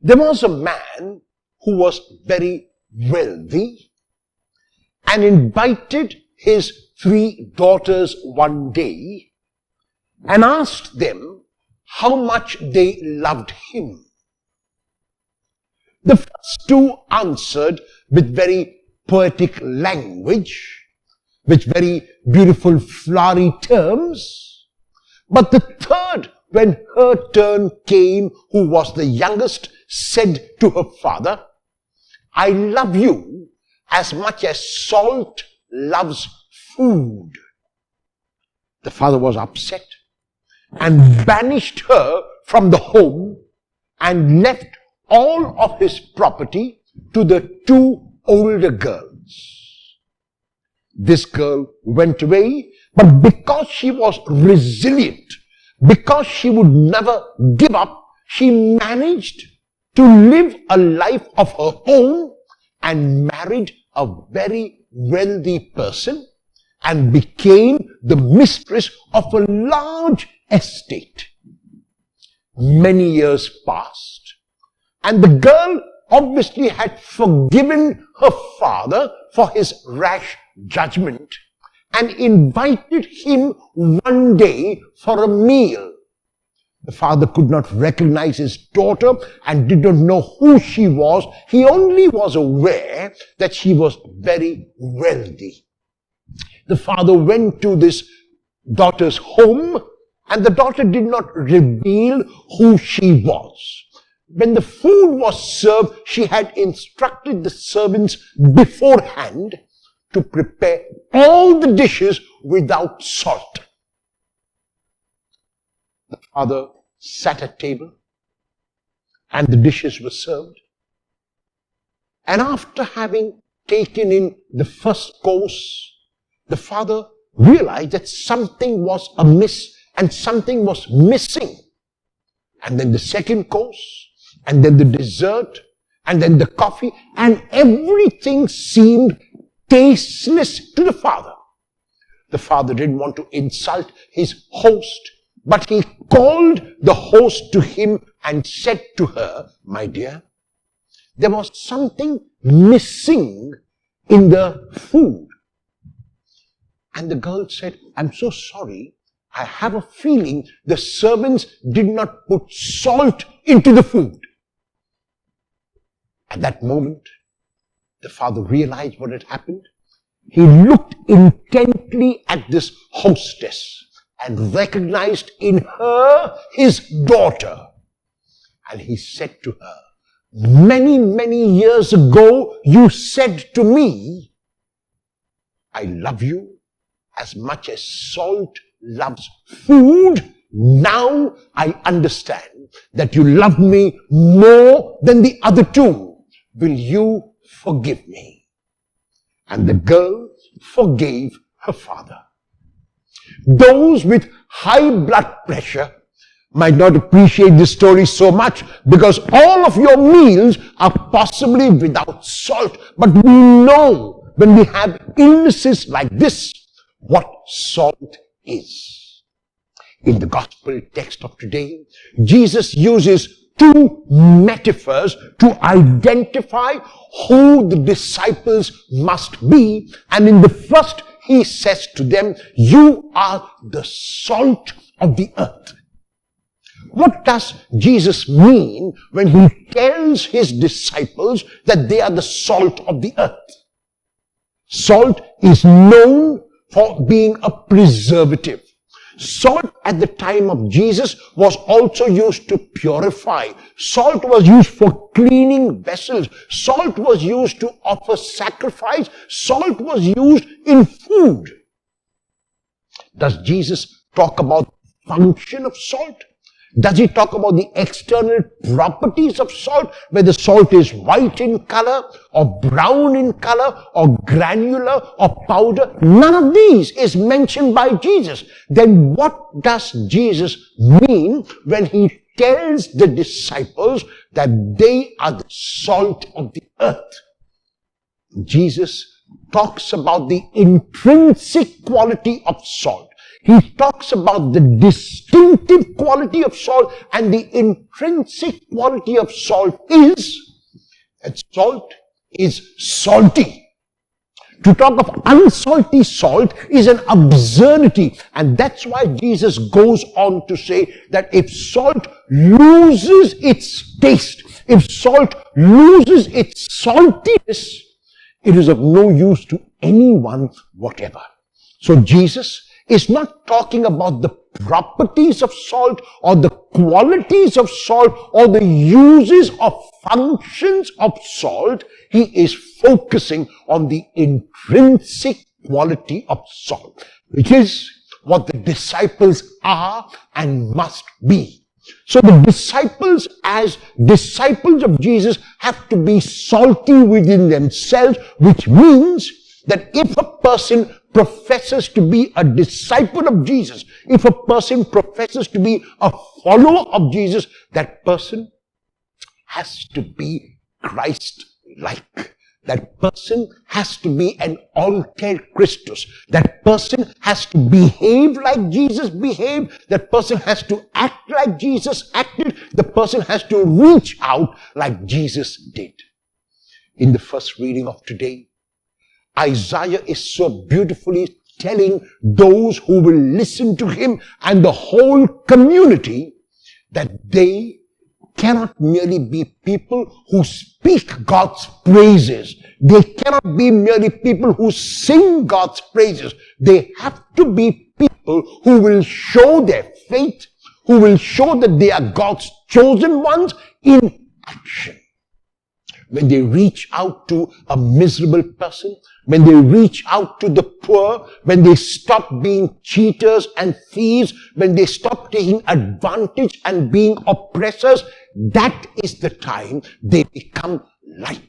There was a man who was very wealthy and invited his 3 daughters one day and asked them how much they loved him. The first 2 answered with very poetic language, with very beautiful flowery terms. But the third, when her turn came, who was the youngest, said to her father, "I love you as much as salt loves food." The father was upset and banished her from the home and left all of his property to the 2 older girls. This girl went away, but because she was resilient, because she would never give up, she managed to live a life of her own and married a very wealthy person and became the mistress of a large estate. Many years passed, and the girl obviously had forgiven her father for his rash judgment and invited him one day for a meal. The father could not recognize his daughter and did not know who she was. He only was aware that she was very wealthy. The father went to this daughter's home, and the daughter did not reveal who she was. When the food was served, she had instructed the servants beforehand to prepare all the dishes without salt. The father sat at table and the dishes were served. And after having taken in the first course, the father realized that something was amiss and something was missing. And then the second course, and then the dessert, and then the coffee, and everything seemed tasteless to the father. The father didn't want to insult his host, but he called the host to him and said to her, "My dear, there was something missing in the food." And the girl said, "I'm so sorry. I have a feeling the servants did not put salt into the food." At that moment, the father realized what had happened. He looked intently at this hostess and recognized in her his daughter. And he said to her, "Many, many years ago, you said to me, 'I love you as much as salt loves food.' Now I understand that you love me more than the other 2. Will you forgive me?" And the girl forgave her father. Those with high blood pressure might not appreciate this story so much because all of your meals are possibly without salt. But we know when we have illnesses like this, what salt is. In the gospel text of today, Jesus uses 2 metaphors to identify who the disciples must be. And in the first, he says to them, "You are the salt of the earth." What does Jesus mean when he tells his disciples that they are the salt of the earth? Salt is known for being a preservative. Salt at the time of Jesus was also used to purify. Salt was used for cleaning vessels. Salt was used to offer sacrifice. Salt was used in food. Does Jesus talk about the function of salt? Does he talk about the external properties of salt, whether salt is white in color or brown in color or granular or powder? None of these is mentioned by Jesus. Then what does Jesus mean when he tells the disciples that they are the salt of the earth? Jesus talks about the intrinsic quality of salt. he talks about the distinctive quality of salt, and the intrinsic quality of salt is that salt is salty. To talk of unsalty salt is an absurdity, and that's why Jesus goes on to say that if salt loses its taste, if salt loses its saltiness, it is of no use to anyone whatever. So Jesus is not talking about the properties of salt or the qualities of salt or the uses or functions of salt. He is focusing on the intrinsic quality of salt, which is what the disciples are and must be. So the disciples, as disciples of Jesus, have to be salty within themselves, which means that if a person professes to be a disciple of Jesus, if a person professes to be a follower of Jesus, that person has to be Christ-like. That person has to be an alter Christus. That person has to behave like Jesus behaved. That person has to act like Jesus acted. The person has to reach out like Jesus did. In the first reading of today, Isaiah is so beautifully telling those who will listen to him and the whole community that they cannot merely be people who speak God's praises. They cannot be merely people who sing God's praises. They have to be people who will show their faith, who will show that they are God's chosen ones in action. When they reach out to a miserable person, when they reach out to the poor, when they stop being cheaters and thieves, when they stop taking advantage and being oppressors, that is the time they become light.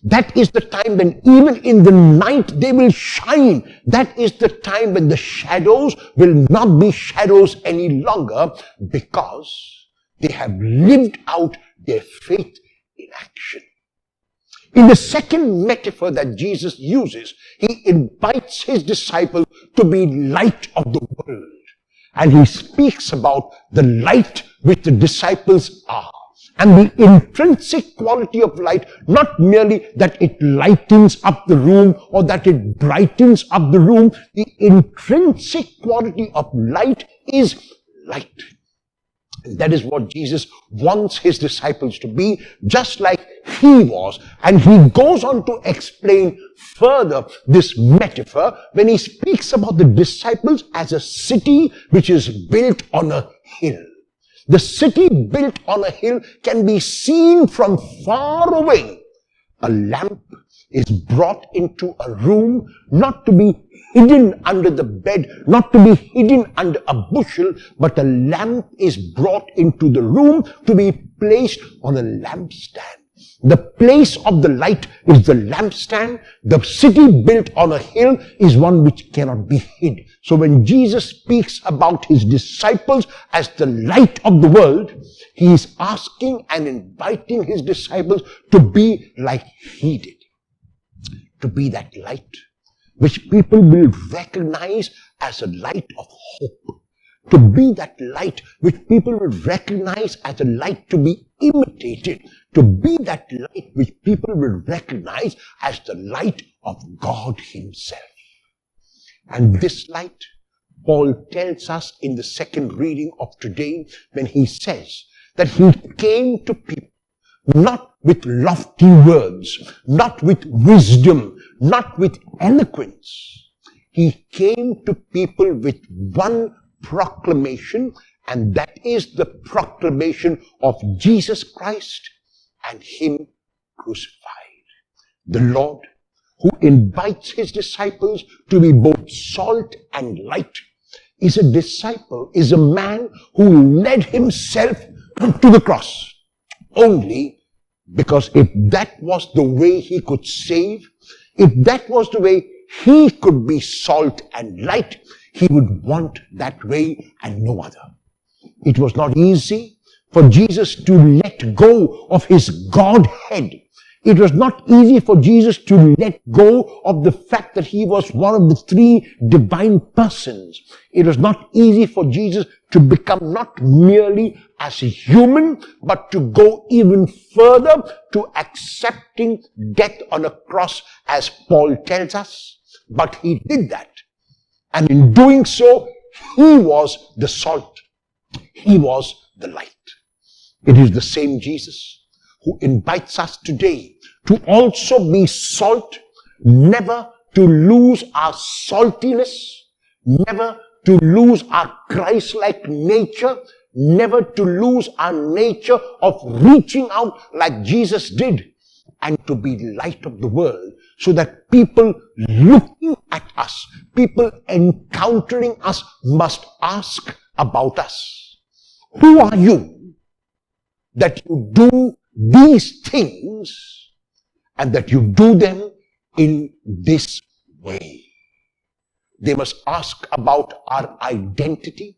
That is the time when even in the night they will shine. That is the time when the shadows will not be shadows any longer, because they have lived out their faith in action. In the second metaphor that Jesus uses, he invites his disciples to be light of the world. And he speaks about the light which the disciples are. And the intrinsic quality of light, not merely that it lightens up the room or that it brightens up the room. The intrinsic quality of light is light. And that is what Jesus wants his disciples to be, just like he was. And he goes on to explain further this metaphor when he speaks about the disciples as a city which is built on a hill. The city built on a hill can be seen from far away. A lamp is brought into a room not to be hidden under the bed, not to be hidden under a bushel, but a lamp is brought into the room to be placed on a lampstand. The place of the light is the lampstand. The city built on a hill is one which cannot be hid. So when Jesus speaks about his disciples as the light of the world, he is asking and inviting his disciples to be like he did. To be that light which people will recognize as a light of hope. To be that light which people will recognize as a light to be imitated. To be that light which people will recognize as the light of God himself. And this light, Paul tells us in the second reading of today, when he says that he came to people not with lofty words, not with wisdom, not with eloquence. He came to people with one proclamation, and that is the proclamation of Jesus Christ and him crucified. The Lord, who invites his disciples to be both salt and light, is a disciple, is a man who led himself to the cross only because if that was the way he could save, if that was the way he could be salt and light, he would want that way and no other. It was not easy for Jesus to let go of his Godhead. It was not easy for Jesus to let go of the fact that he was one of the three divine persons. It was not easy for Jesus to become not merely as a human, but to go even further to accepting death on a cross, as Paul tells us. But he did that. And in doing so, he was the salt. He was the light. It is the same Jesus who invites us today to also be salt, never to lose our saltiness, never to lose our Christ-like nature, never to lose our nature of reaching out like Jesus did, and to be light of the world, so that people looking at us, people encountering us, must ask about us. Who are you that you do these things and that you do them in this way? They must ask about our identity.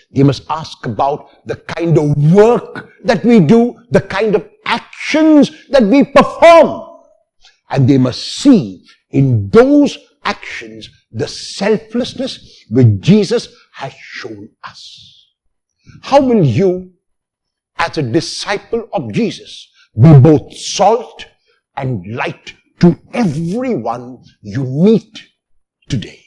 They must ask about the kind of work that we do, the kind of actions that we perform. And they must see in those actions the selflessness which Jesus has shown us. How will you, as a disciple of Jesus, be both salt and light to everyone you meet today?